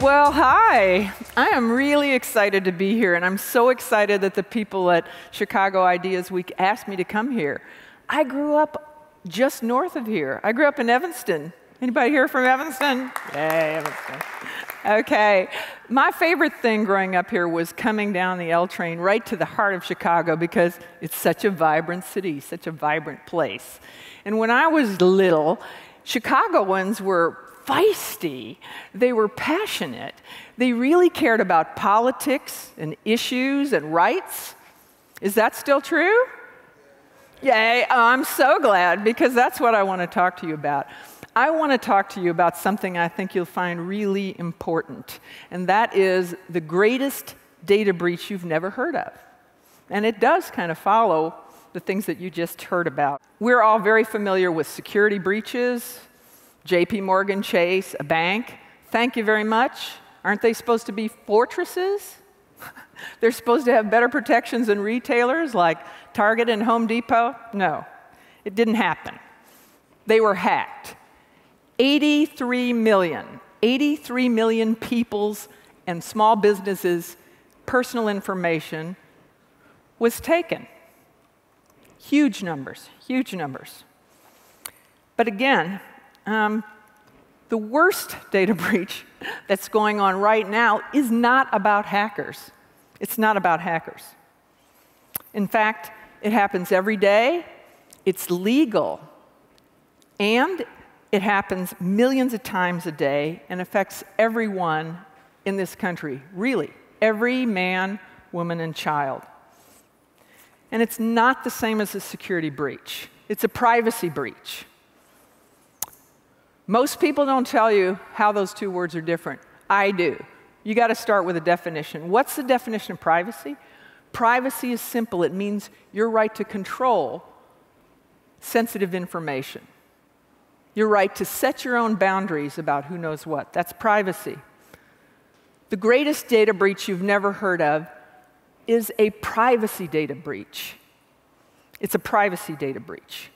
Well, hi. I am really excited to be here, and I'm so excited that the people at Chicago Ideas Week asked me to come here. I grew up just north of here. I grew up in Evanston. Anybody here from Evanston? Yay, Evanston. Okay. My favorite thing growing up here was coming down the L train right to the heart of Chicago because it's such a vibrant city, such a vibrant place. And when I was little, Chicagoans were feisty. They were passionate. They really cared about politics and issues and rights. Is that still true? Yay, I'm so glad, because that's what I want to talk to you about. I want to talk to you about something I think you'll find really important, and that is the greatest data breach you've never heard of. And it does kind of follow the things that you just heard about. We're all very familiar with security breaches. JP Morgan Chase, a bank, thank you very much. Aren't they supposed to be fortresses? They're supposed to have better protections than retailers like Target and Home Depot? No, it didn't happen. They were hacked. 83 million people's and small businesses' personal information was taken. Huge numbers, huge numbers. But again, the worst data breach that's going on right now is not about hackers. It's not about hackers. In fact, it happens every day, it's legal, and it happens millions of times a day and affects everyone in this country, really, every man, woman, and child. And it's not the same as a security breach. It's a privacy breach. Most people don't tell you how those two words are different. I do. You got to start with a definition. What's the definition of privacy? Privacy is simple. It means your right to control sensitive information. Your right to set your own boundaries about who knows what. That's privacy. The greatest data breach you've never heard of is a privacy data breach. It's a privacy data breach.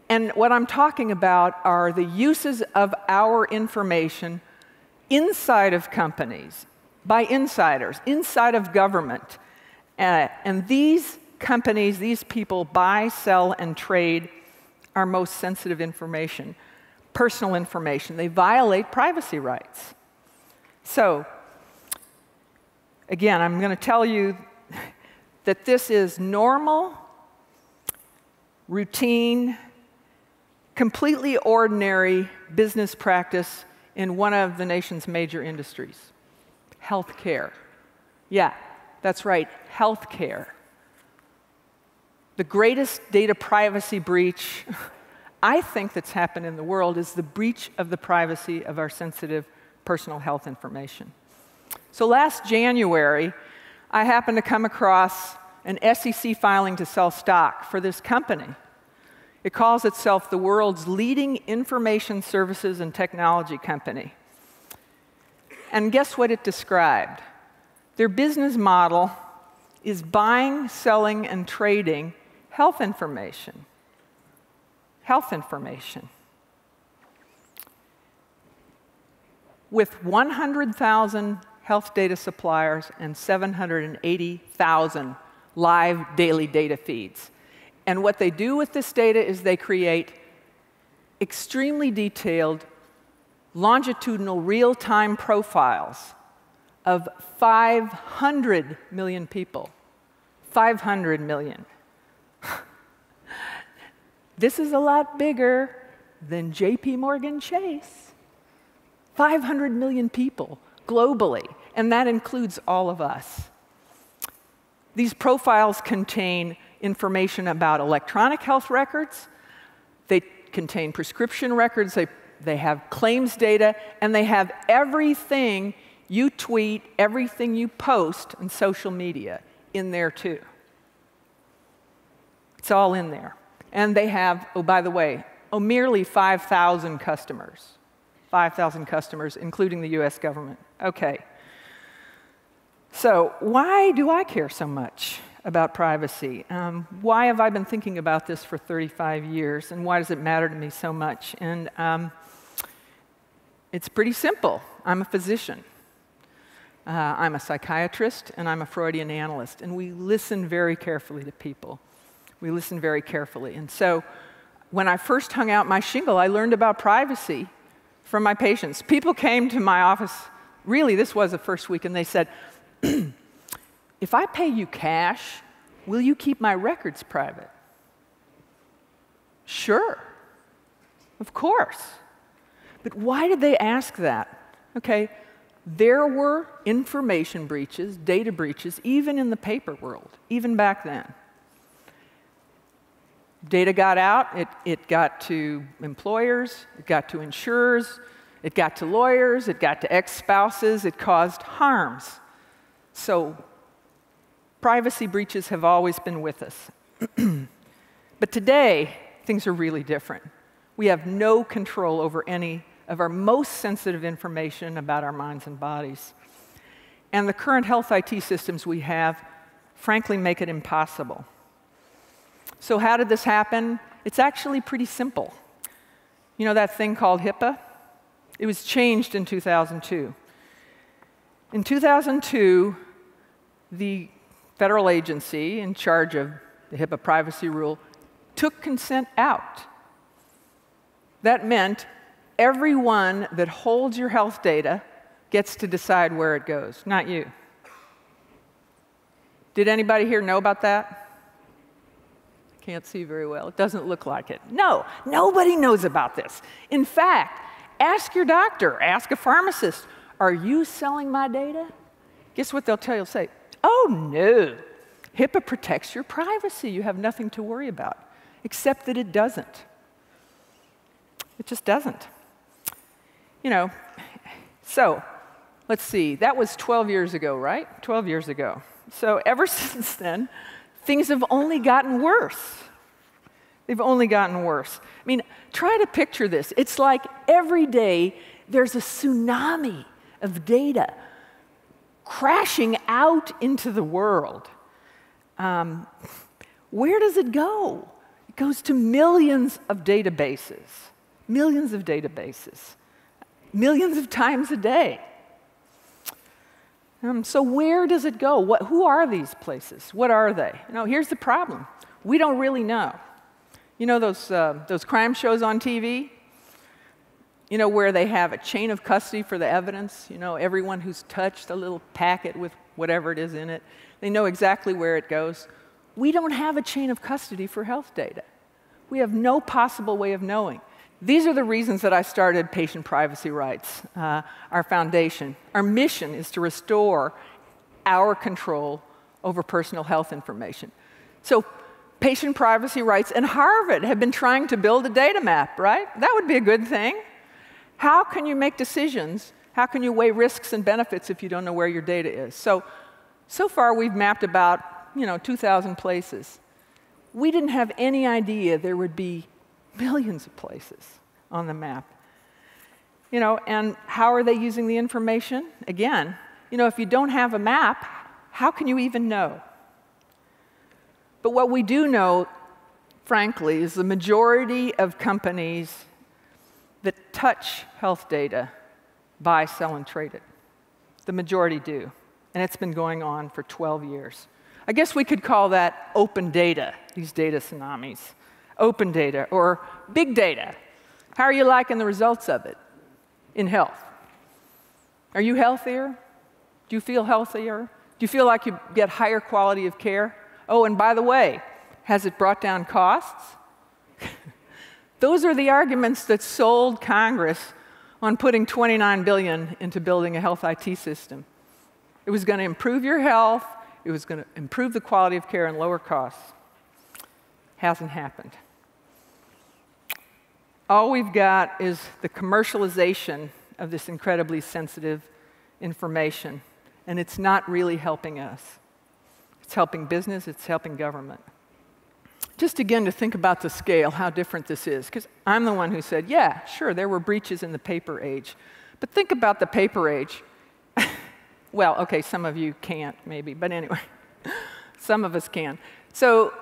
And what I'm talking about are the uses of our information inside of companies, by insiders, inside of government. And these companies, these people buy, sell, and trade our most sensitive information, personal information. They violate privacy rights. So, again, I'm going to tell you that this is normal, routine, completely ordinary business practice in one of the nation's major industries, healthcare. Yeah, that's right, healthcare. The greatest data privacy breach I think that's happened in the world is the breach of the privacy of our sensitive personal health information. So last January, I happened to come across an SEC filing to sell stock for this company. It calls itself the world's leading information services and technology company. And guess what it described? Their business model is buying, selling, and trading health information. Health information. With 100,000 health data suppliers and 780,000 live daily data feeds. And what they do with this data is they create extremely detailed, longitudinal, real-time profiles of 500 million people. 500 million. This is a lot bigger than JP Morgan Chase. 500 million people globally, and that includes all of us. These profiles contain information about electronic health records, they contain prescription records, they have claims data, and they have everything you tweet, everything you post on social media in there too. It's all in there. And they have, oh, by the way, merely 5,000 customers. 5,000 customers, including the US government. Okay. So why do I care so much about privacy. Why have I been thinking about this for 35 years, and why does it matter to me so much? And it's pretty simple. I'm a physician. I'm a psychiatrist, and I'm a Freudian analyst, and we listen very carefully to people. We listen very carefully. And so when I first hung out my shingle, I learned about privacy from my patients. People came to my office, really, this was the first week, and they said, if I pay you cash, will you keep my records private? Sure, of course. But why did they ask that? Okay, there were information breaches, data breaches, even in the paper world, even back then. Data got out, it got to employers, it got to insurers, it got to lawyers, it got to ex-spouses, it caused harms. So privacy breaches have always been with us. But today, things are really different. We have no control over any of our most sensitive information about our minds and bodies. And the current health IT systems we have, frankly, make it impossible. So how did this happen? It's actually pretty simple. You know that thing called HIPAA? It was changed in 2002. In 2002, the federal agency in charge of the HIPAA privacy rule took consent out. That meant everyone that holds your health data gets to decide where it goes, not you. Did anybody here know about that? Can't see very well. It doesn't look like it. No, nobody knows about this. In fact, ask your doctor, ask a pharmacist, are you selling my data? Guess what they'll tell you? Say, oh no, HIPAA protects your privacy. You have nothing to worry about, except that it doesn't. It just doesn't. You know, so let's see, that was 12 years ago, right? 12 years ago. So ever since then, things have only gotten worse. They've only gotten worse. I mean, try to picture this. It's like every day there's a tsunami of data crashing out into the world. Where does it go? It goes to millions of databases, millions of times a day. So where does it go? Who are these places? What are they? You know, here's the problem. We don't really know. You know those crime shows on TV? You know, where they have a chain of custody for the evidence? You know, everyone who's touched a little packet with whatever it is in it, they know exactly where it goes. We don't have a chain of custody for health data. We have no possible way of knowing. These are the reasons that I started Patient Privacy Rights, our foundation. Our mission is to restore our control over personal health information. So Patient Privacy Rights and Harvard have been trying to build a data map, right? That would be a good thing. How can you make decisions? How can you weigh risks and benefits if you don't know where your data is? So far we've mapped about 2,000 places. We didn't have any idea there would be millions of places on the map. And how are they using the information? Again, if you don't have a map, how can you even know? But what we do know, frankly, is the majority of companies that touch health data buy, sell, and trade it. The majority do. And it's been going on for 12 years. I guess we could call that open data, these data tsunamis. Open data or big data. How are you liking the results of it in health? Are you healthier? Do you feel healthier? Do you feel like you get higher quality of care? Oh, and by the way, has it brought down costs? Those are the arguments that sold Congress on putting $29 billion into building a health IT system. It was going to improve your health, it was going to improve the quality of care and lower costs. Hasn't happened. All we've got is the commercialization of this incredibly sensitive information, and it's not really helping us. It's helping business, it's helping government. Just again to think about the scale, how different this is, because I'm the one who said, yeah, sure, there were breaches in the paper age, but think about the paper age. Well, okay, some of you can't maybe, but anyway. Some of us can. So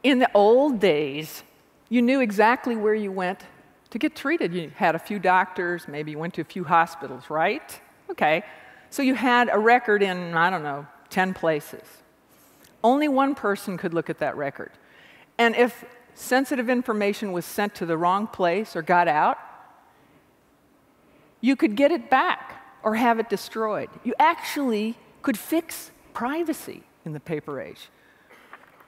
in the old days, you knew exactly where you went to get treated. You had a few doctors, maybe you went to a few hospitals, right? Okay. So you had a record in, I don't know, 10 places. Only one person could look at that record. And if sensitive information was sent to the wrong place or got out, you could get it back or have it destroyed. You actually could fix privacy in the paper age.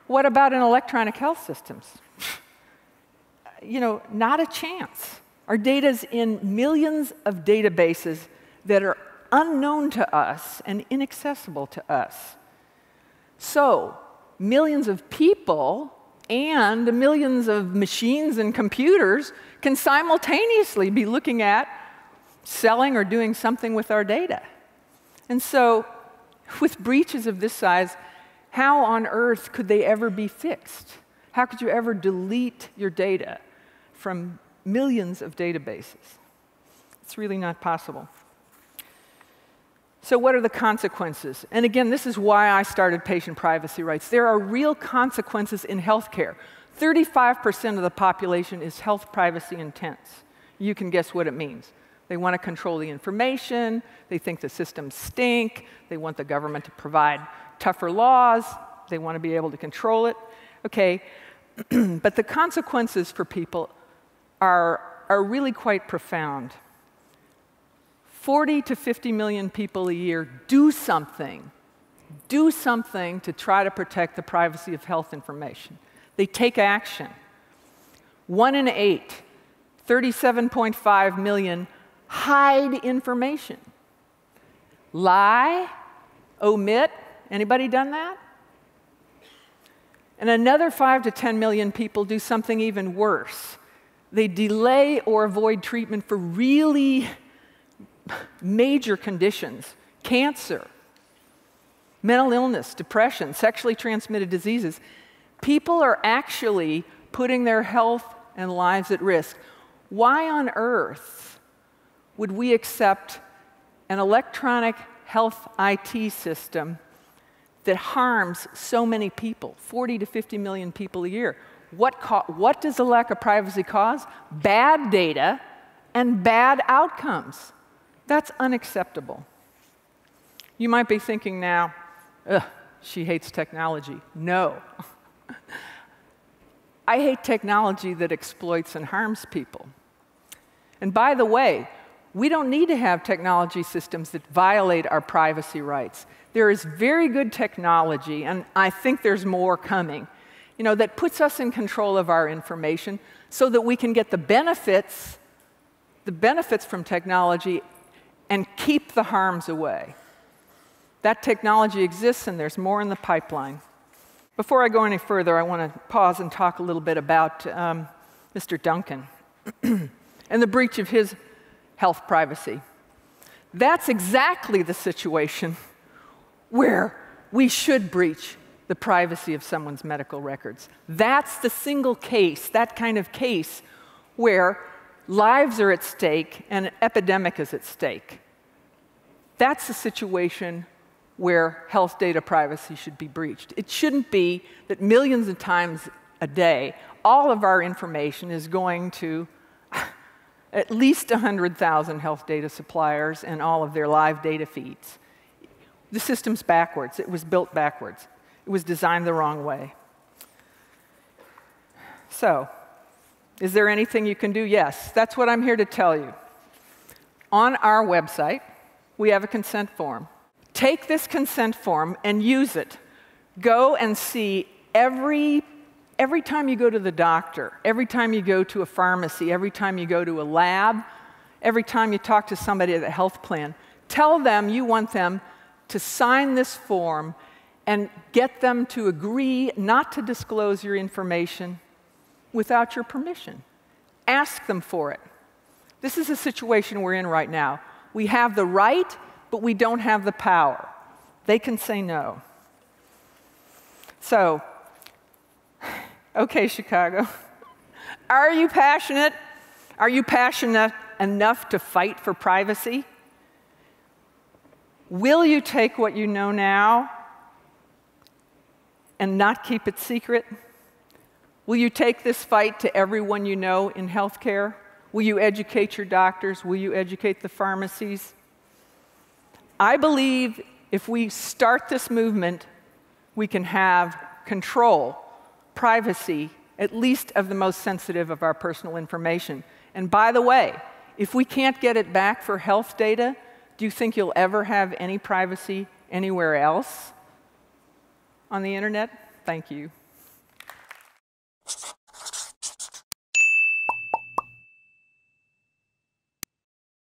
What about in electronic health systems? You know, not a chance. Our data's in millions of databases that are unknown to us and inaccessible to us. So, millions of people and millions of machines and computers can simultaneously be looking at selling or doing something with our data. And so, with breaches of this size, how on earth could they ever be fixed? How could you ever delete your data from millions of databases? It's really not possible. So what are the consequences? And again, this is why I started patient privacy rights. There are real consequences in healthcare. 35% of the population is health privacy intense. You can guess what it means. They want to control the information. They think the systems stink. They want the government to provide tougher laws. They want to be able to control it. Okay, but the consequences for people are really quite profound. 40 to 50 million people a year do something to try to protect the privacy of health information. They take action. 1 in 8, 37.5 million, hide information. Lie, omit. Anybody done that? And another 5 to 10 million people do something even worse. They delay or avoid treatment for really major conditions: cancer, mental illness, depression, sexually transmitted diseases. People are actually putting their health and lives at risk. Why on earth would we accept an electronic health IT system that harms so many people, 40 to 50 million people a year? What does the lack of privacy cause? Bad data and bad outcomes. That's unacceptable. You might be thinking now, ugh, she hates technology. No. I hate technology that exploits and harms people. And by the way, we don't need to have technology systems that violate our privacy rights. There is very good technology, and I think there's more coming, that puts us in control of our information so that we can get the benefits from technology and keep the harms away. That technology exists, and there's more in the pipeline. Before I go any further, I want to pause and talk a little bit about Mr. Duncan and the breach of his health privacy. That's exactly the situation where we should breach the privacy of someone's medical records. That's the single case, that kind of case, where lives are at stake and an epidemic is at stake. That's the situation where health data privacy should be breached. It shouldn't be that millions of times a day, all of our information is going to at least 100,000 health data suppliers and all of their live data feeds. The system's backwards. It was built backwards. It was designed the wrong way. So, is there anything you can do? Yes, that's what I'm here to tell you. On our website, we have a consent form. Take this consent form and use it. Go and see every time you go to the doctor, every time you go to a pharmacy, every time you go to a lab, every time you talk to somebody at a health plan, tell them you want them to sign this form and get them to agree not to disclose your information without your permission. Ask them for it. This is a situation we're in right now. We have the right, but we don't have the power. They can say no. So, okay, Chicago, are you passionate? Are you passionate enough to fight for privacy? Will you take what you know now and not keep it secret? Will you take this fight to everyone you know in healthcare? Will you educate your doctors? Will you educate the pharmacies? I believe if we start this movement, we can have control, privacy, at least of the most sensitive of our personal information. And by the way, if we can't get it back for health data, do you think you'll ever have any privacy anywhere else on the internet? Thank you.